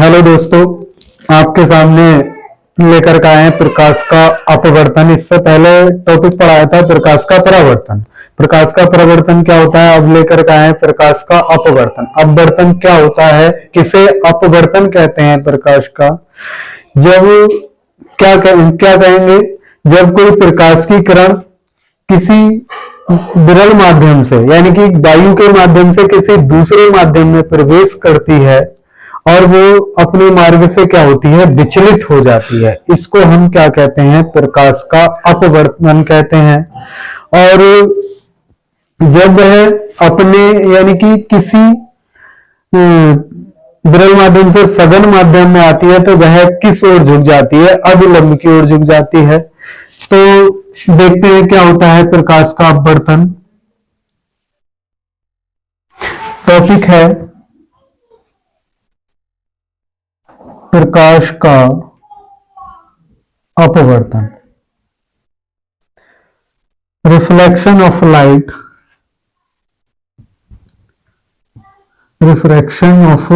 Hello दोस्तों, आपके सामने लेकर के आए हैं प्रकाश का अपवर्तन। इससे पहले टॉपिक पढ़ाया था प्रकाश का परावर्तन। प्रकाश का परावर्तन क्या होता है, अब लेकर के आए हैं प्रकाश का अपवर्तन। अपवर्तन क्या होता है, किसे अपवर्तन कहते हैं प्रकाश का। जब क्या कहेंगे, जब कोई प्रकाश की किरण किसी विरल माध्यम से यानी कि वायु के माध्यम से किसी दूसरे माध्यम में प्रवेश करती है और वो अपने मार्ग से क्या होती है, विचलित हो जाती है, इसको हम क्या कहते हैं, प्रकाश का अपवर्तन कहते हैं। और जब वह अपने यानी कि किसी विरल माध्यम से सघन माध्यम में आती है तो वह किस ओर झुक जाती है, अभिलंब की ओर झुक जाती है। तो देखते हैं क्या होता है प्रकाश का अपवर्तन। टॉपिक है प्रकाश का अपवर्तन, reflection of light, refraction of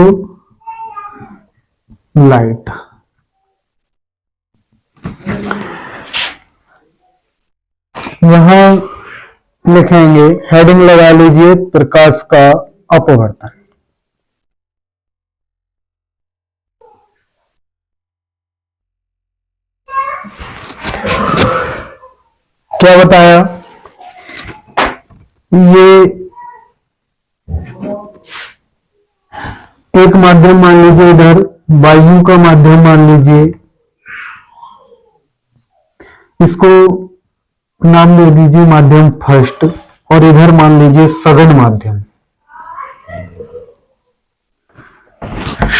light. यहां लिखेंगे, हेडिंग लगा लीजिए, प्रकाश का अपवर्तन। क्या बताया, ये एक माध्यम मान लीजिए, इधर वायु का माध्यम मान लीजिए, इसको नाम दे दीजिए माध्यम फर्स्ट, और इधर मान लीजिए सघन माध्यम,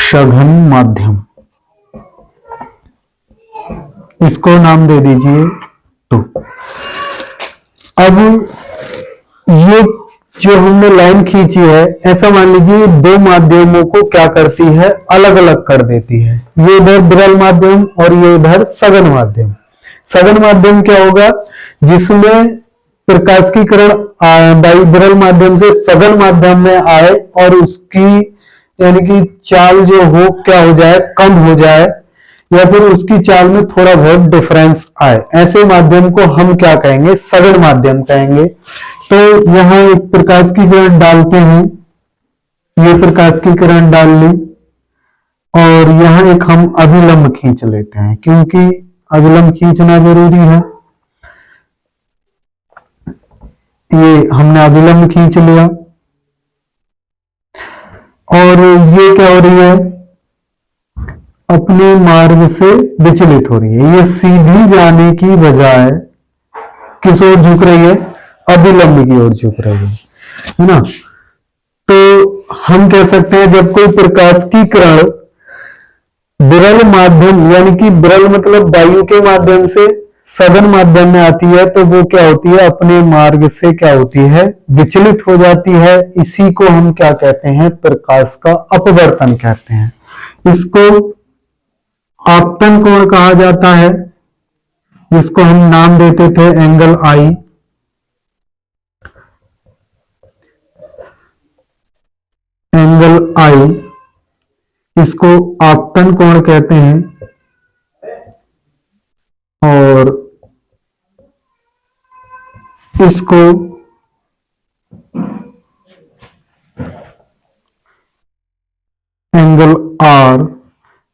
सघन माध्यम, इसको नाम दे दीजिए 2। अब ये जो हमने लाइन खींची है, ऐसा मान लीजिए दो माध्यमों को क्या करती है, अलग अलग कर देती है। ये इधर विरल माध्यम और ये इधर सघन माध्यम। सघन माध्यम क्या होगा, जिसमें प्रकाश की किरण विरल माध्यम से सघन माध्यम में आए और उसकी यानी कि चाल जो हो क्या हो जाए, कम हो जाए, या फिर उसकी चाल में थोड़ा बहुत डिफरेंस आए, ऐसे माध्यम को हम क्या कहेंगे, सघन माध्यम कहेंगे। तो यहां एक प्रकाश की किरण डालते हैं, ये प्रकाश की किरण डाल ली, और यहां एक हम अभिलंब खींच लेते हैं, क्योंकि अभिलंब खींचना जरूरी है। ये हमने अभिलंब खींच लिया, और ये क्या हो रही है, अपने मार्ग से विचलित हो रही है। ये सीधी जाने की बजाय किस ओर झुक रही है, अभिलंब की ओर झुक रही है ना। तो हम कह सकते हैं, जब कोई प्रकाश की किरण विरल माध्यम यानी कि विरल मतलब वायु के माध्यम से सघन माध्यम में आती है, तो वो क्या होती है, अपने मार्ग से क्या होती है, विचलित हो जाती है। इसी को हम क्या कहते हैं, प्रकाश का अपवर्तन कहते हैं। इसको आपतन कोण कहा जाता है, जिसको हम नाम देते थे एंगल आई। एंगल आई, इसको आपतन कोण कहते हैं, और इसको एंगल आर,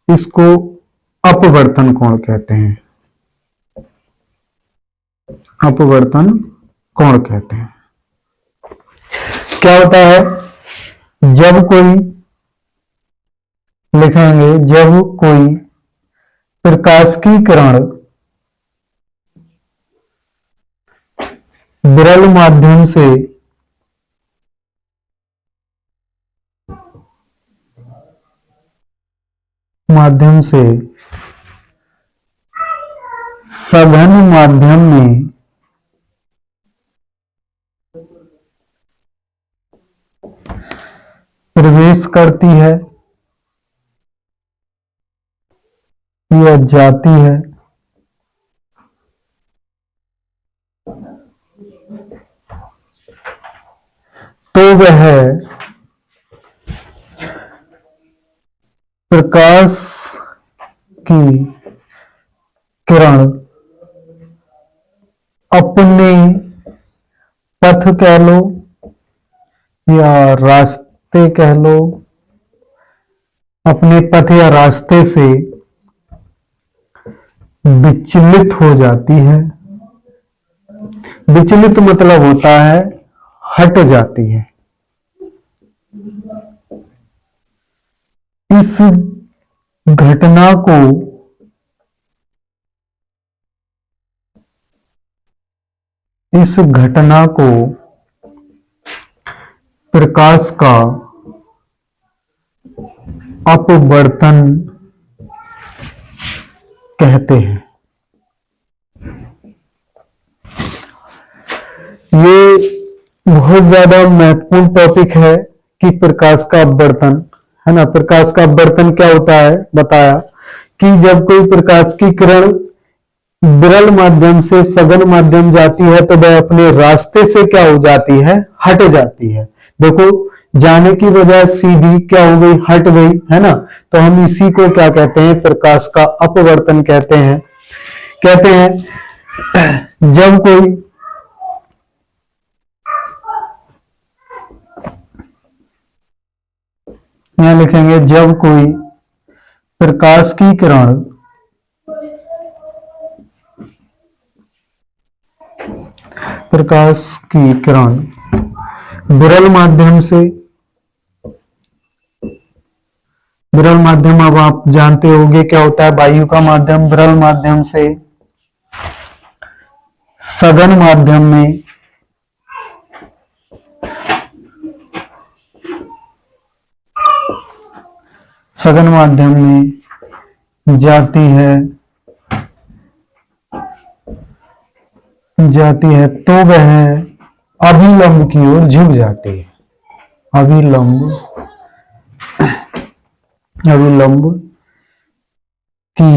इसको अपवर्तन कोण कहते हैं, अपवर्तन कोण कहते हैं। क्या होता है, जब कोई लिखेंगे, जब कोई प्रकाश की किरण विरल माध्यम से सघन माध्यम में प्रवेश करती है या जाती है, तो वह प्रकाश की किरण अपने पथ कह लो या रास्ते कह लो, अपने पथ या रास्ते से विचलित हो जाती है। विचलित मतलब होता है हट जाती है। इस घटना को प्रकाश का अपवर्तन कहते हैं। ये बहुत ज्यादा महत्वपूर्ण टॉपिक है कि प्रकाश का अपवर्तन, है ना। प्रकाश का अपवर्तन क्या होता है, बताया कि जब कोई प्रकाश की किरण विरल माध्यम से सघन माध्यम जाती है तो वह अपने रास्ते से क्या हो जाती है, हट जाती है। देखो, जाने की बजाय सीधी क्या हो गई, हट गई, है ना। तो हम इसी को क्या कहते हैं, प्रकाश का अपवर्तन कहते हैं। जब कोई यहां लिखेंगे, जब कोई प्रकाश की किरण विरल माध्यम, अब आप जानते होंगे क्या होता है, वायु का माध्यम, विरल माध्यम से सघन माध्यम में जाती है तो वह अभिलंब की ओर झुक जाती है। अभिलंब की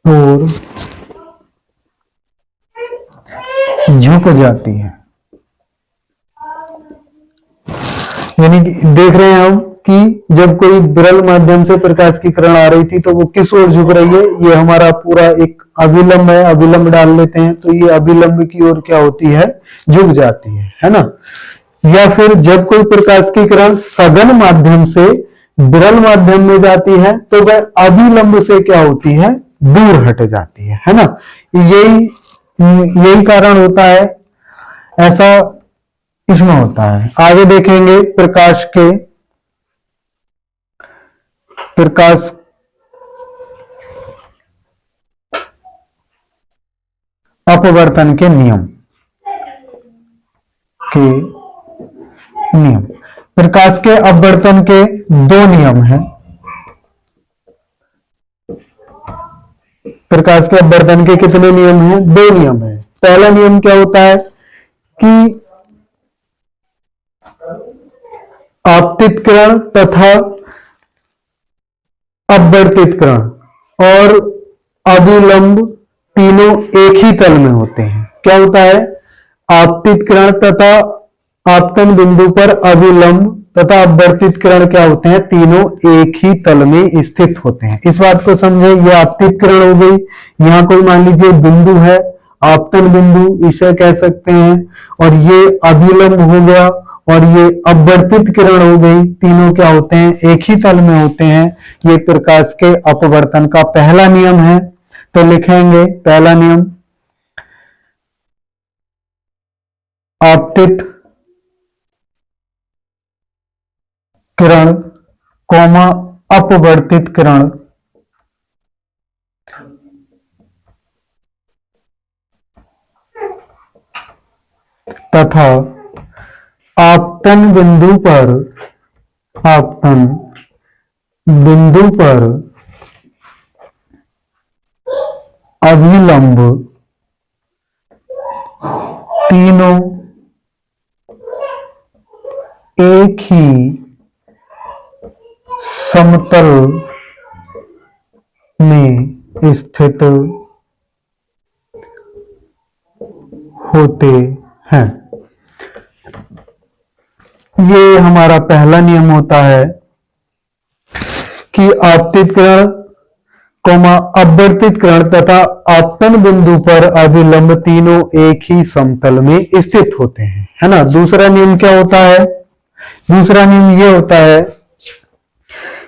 ओर झुक जाती है। यानी कि देख रहे हैं हम कि जब कोई विरल माध्यम से प्रकाश की किरण आ रही थी तो वो किस ओर झुक रही है, ये हमारा पूरा एक अभिलंब है, अभिलंब डाल लेते हैं तो ये अभिलंब की ओर क्या होती है, झुक जाती है ना। या फिर जब कोई प्रकाश की किरण सघन माध्यम से विरल माध्यम में जाती है तो वह अभिलंब से क्या होती है, दूर हट जाती है ना। यही कारण होता है, ऐसा इसमें होता है। आगे देखेंगे प्रकाश अपवर्तन के नियम प्रकाश के अपवर्तन के दो नियम हैं। प्रकाश के अपवर्तन के कितने नियम हैं, दो नियम हैं। पहला नियम क्या होता है कि आपतित किरण तथा अपवर्तित किरण और अभिलंब तीनों एक ही तल में होते हैं। क्या होता है, आपतित किरण तथा आपतन बिंदु पर अभिलंब तथा अपवर्तित किरण क्या होते हैं, तीनों एक ही तल में स्थित होते हैं। इस बात को समझे, ये आपतित किरण हो गई, यहां कोई मान लीजिए बिंदु है, आपतन बिंदु इसे कह सकते हैं, और ये अभिलंब हो गया और ये अपवर्तित किरण हो गई, तीनों क्या होते हैं, एक ही तल में होते हैं। ये प्रकाश के अपवर्तन का पहला नियम है। तो लिखेंगे पहला नियम, आपतित किरण कौमा अपवर्तित किरण तथा आपतन बिंदु पर अभिलंब तीनों एक ही समतल में स्थित होते हैं। ये हमारा पहला नियम होता है कि आपतित किरण कोमा अपवर्तित किरण तथा आपतन बिंदु पर अभिलंब तीनों एक ही समतल में स्थित होते हैं, है ना। दूसरा नियम क्या होता है? दूसरा नियम ये होता है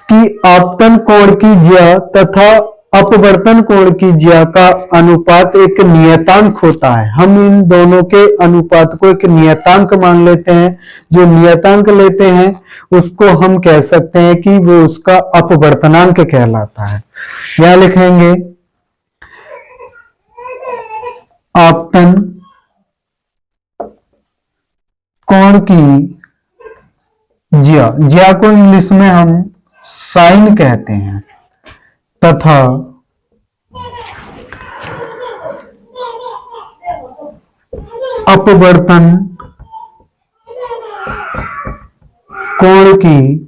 कि आपतन कोण की ज्या तथा अपवर्तन कोण की ज्या का अनुपात एक नियतांक होता है। हम इन दोनों के अनुपात को एक नियतांक मान लेते हैं। जो नियतांक लेते हैं उसको हम कह सकते हैं कि वो उसका अपवर्तनांक कहलाता है। यहां लिखेंगे आपतन कोण की ज्या, ज्या को इंग्लिश में हम साइन कहते हैं, तथा अपवर्तन कोण की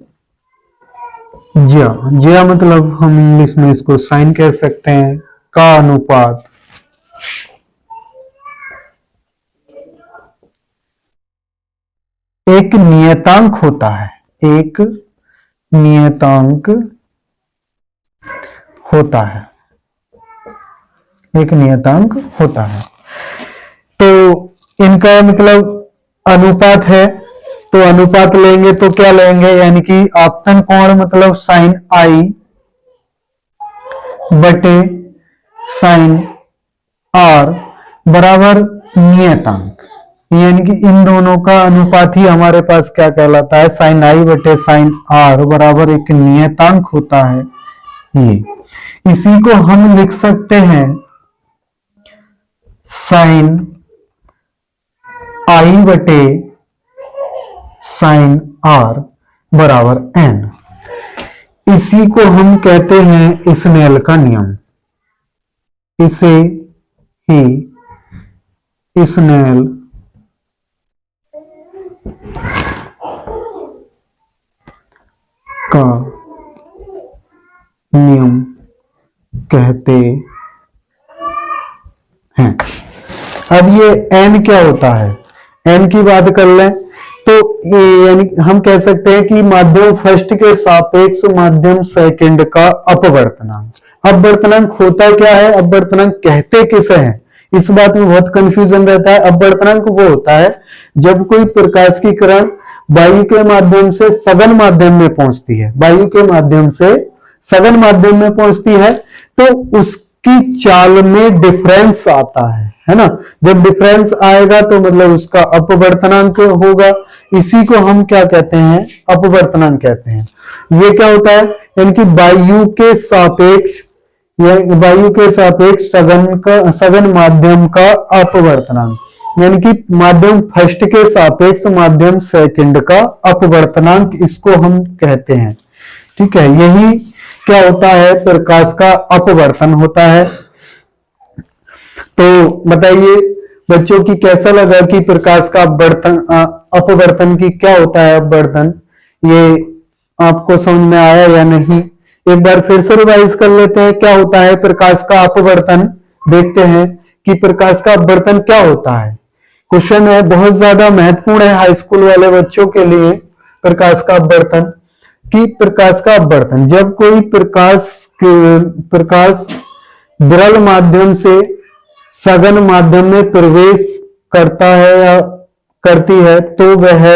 ज्या, ज्या मतलब हम इंग्लिश में इसको साइन कह सकते हैं, का अनुपात एक नियतांक होता है, एक नियतांक होता है, एक नियतांक होता है। तो इनका मतलब अनुपात है, तो अनुपात लेंगे तो क्या लेंगे, यानी कि आपतन कोण मतलब साइन आई बटे साइन आर बराबर नियतांक, यानी कि इन दोनों का अनुपात ही हमारे पास क्या कहलाता है, साइन आई बटे साइन आर बराबर एक नियतांक होता है। ये इसी को हम लिख सकते हैं साइन आई बटे साइन आर बराबर एन। इसी को हम कहते हैं स्नेल का नियम। इसे ही स्नेल का नियम कहते हैं। अब ये n क्या होता है, n की बात कर लें तो यानी हम कह सकते हैं कि माध्यम फर्स्ट के सापेक्ष माध्यम सेकंड का अपवर्तनांक। अपवर्तनांक होता क्या है, अपवर्तनांक कहते किसे हैं, इस बात में बहुत कंफ्यूजन रहता है। अपवर्तनांक वो होता है जब कोई प्रकाश की किरण वायु के माध्यम से सघन माध्यम में पहुंचती है, वायु के माध्यम से सघन माध्यम में पहुंचती है तो उसकी चाल में डिफरेंस आता है ना। जब डिफरेंस आएगा तो मतलब उसका अपवर्तनांक होगा। इसी को हम क्या कहते हैं, अपवर्तनांक कहते हैं। ये क्या होता है, यानी कि वायु के सापेक्ष या वायु के सापेक्ष सघन माध्यम का अपवर्तनांक, यानी कि माध्यम फर्स्ट के सापेक्ष माध्यम सेकंड का अपवर्तनांक, इसको हम कहते हैं। ठीक है, यही क्या होता है, प्रकाश का अपवर्तन होता है। तो बताइए बच्चों की कैसा लगा कि प्रकाश का अपवर्तन की क्या होता है अपवर्तन, ये आपको समझ में आया या नहीं। एक बार फिर से रिवाइज कर लेते हैं क्या होता है प्रकाश का अपवर्तन। देखते हैं कि प्रकाश का अपवर्तन क्या होता है। क्वेश्चन है, बहुत ज्यादा महत्वपूर्ण है हाई स्कूल वाले बच्चों के लिए। प्रकाश का अपवर्तन कि प्रकाश का अपवर्तन जब कोई प्रकाश विरल माध्यम से सघन माध्यम में प्रवेश करता है या करती है तो वह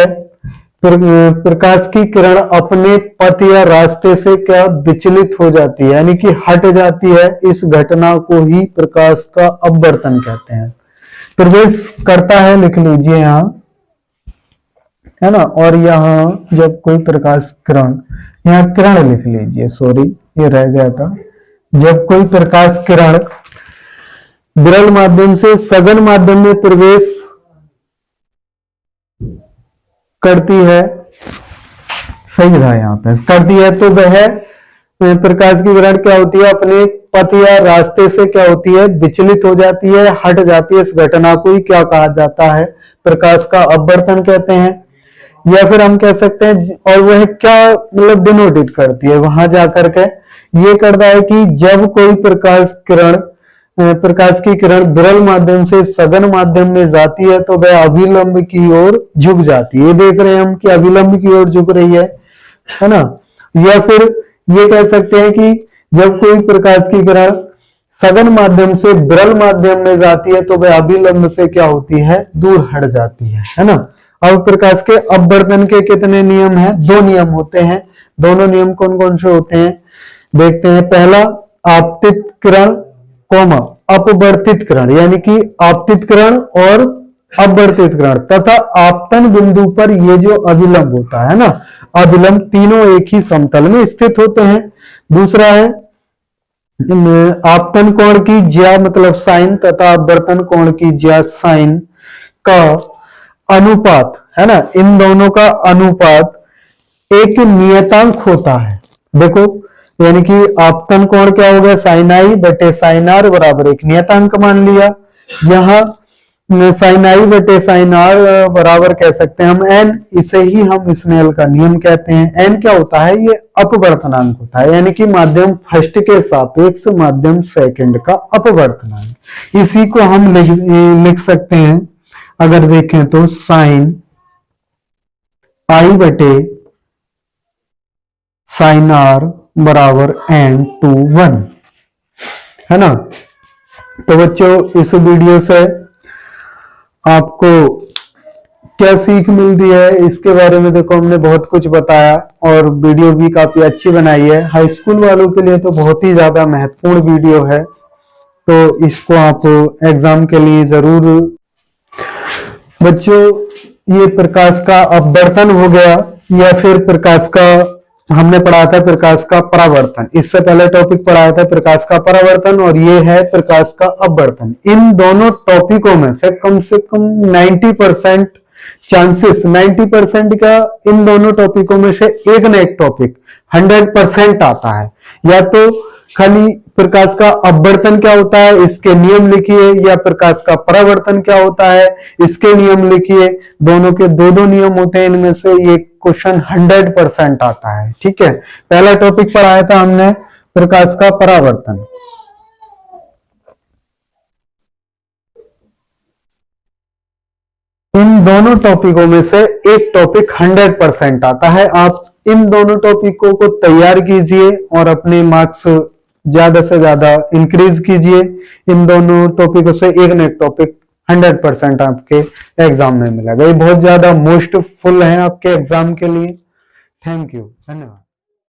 प्रकाश की किरण अपने पथ या रास्ते से क्या विचलित हो जाती है, यानी कि हट जाती है। इस घटना को ही प्रकाश का अपवर्तन कहते हैं। प्रवेश करता है लिख लीजिए यहां, है ना। और यहां जब कोई प्रकाश किरण, यहां किरण लिख लीजिए, सॉरी ये रह गया था। जब कोई प्रकाश किरण विरल माध्यम से सघन माध्यम में प्रवेश करती है, सही था यहाँ पे, करती है तो वह प्रकाश की किरण क्या होती है, अपने पथ या रास्ते से क्या होती है, विचलित हो जाती है, हट जाती है। इस घटना को ही क्या कहा जाता है, प्रकाश का अपवर्तन कहते हैं। या फिर हम कह सकते हैं, और वह क्या मतलब डिनोटेट करती है वहां जाकर के, ये करता है कि जब कोई प्रकाश की किरण विरल माध्यम से सघन माध्यम में जाती है तो वह अभिलंब की ओर झुक जाती है। ये देख रहे हैं हम कि अभिलंब की ओर झुक रही है ना। या फिर ये कह सकते हैं कि जब कोई प्रकाश की किरण सघन माध्यम से विरल माध्यम में जाती है तो वह अभिलंब से क्या होती है, दूर हट जाती है ना। अब प्रकाश के अपवर्तन के कितने नियम हैं, 2 नियम होते हैं। दोनों नियम कौन कौन से होते हैं देखते हैं। पहला, आपतित किरण कोमा अपवर्तित किरण, यानी कि आपतित किरण और अपवर्तित किरण तथा आपतन बिंदु पर ये जो अभिलंब होता है ना, अभिलंब तीनों एक ही समतल में स्थित होते हैं। दूसरा है आपतन कोण की ज्या मतलब साइन तथा अपवर्तन कोण की ज्या साइन का अनुपात है ना, इन दोनों का अनुपात एक नियतांक होता है। देखो, यानी कि आपतन कोण क्या हो गया, साइन आई बटे साइन आर बराबर एक नियतांक मान लिया। यहां साइन आई बटे साइन आर बराबर कह सकते हैं हम एन, इसे ही हम स्नेल का नियम कहते हैं। एन क्या होता है, ये अपवर्तनांक होता है, यानी कि माध्यम फर्स्ट के सापेक्ष माध्यम सेकंड का अपवर्तनांक। इसी को हम लिख सकते हैं, अगर देखें तो साइन आई बटे साइन आर बराबर एन टू 1 है ना। तो बच्चों, इस वीडियो से आपको क्या सीख मिलती है इसके बारे में देखो, हमने बहुत कुछ बताया और वीडियो भी काफी अच्छी बनाई है। हाई स्कूल वालों के लिए तो बहुत ही ज्यादा महत्वपूर्ण वीडियो है, तो इसको आप एग्जाम के लिए जरूर। बच्चों, ये प्रकाश का अपवर्तन हो गया, या फिर प्रकाश का हमने पढ़ा था प्रकाश का परावर्तन। इससे पहले टॉपिक पढ़ाया था प्रकाश का परावर्तन, और ये है प्रकाश का अपवर्तन। इन दोनों टॉपिकों में से कम 90% चांसेस, 90% का इन दोनों टॉपिकों में से एक न एक टॉपिक 100% आता है। या तो खाली प्रकाश का अपवर्तन क्या होता है इसके नियम लिखिए, या प्रकाश का परावर्तन क्या होता है इसके नियम लिखिए। दोनों के दो नियम होते हैं, इनमें से ये क्वेश्चन 100% आता है। ठीक है, पहला टॉपिक पढ़ाया था हमने प्रकाश का परावर्तन। इन दोनों टॉपिकों में से एक टॉपिक 100% आता है। आप इन दोनों टॉपिकों को तैयार कीजिए और अपने मार्क्स ज्यादा से ज्यादा इंक्रीज कीजिए। इन दोनों टॉपिकों से एक न एक टॉपिक 100% आपके एग्जाम में मिलेगा। ये बहुत ज्यादा मोस्टफुल है आपके एग्जाम के लिए। थैंक यू, धन्यवाद।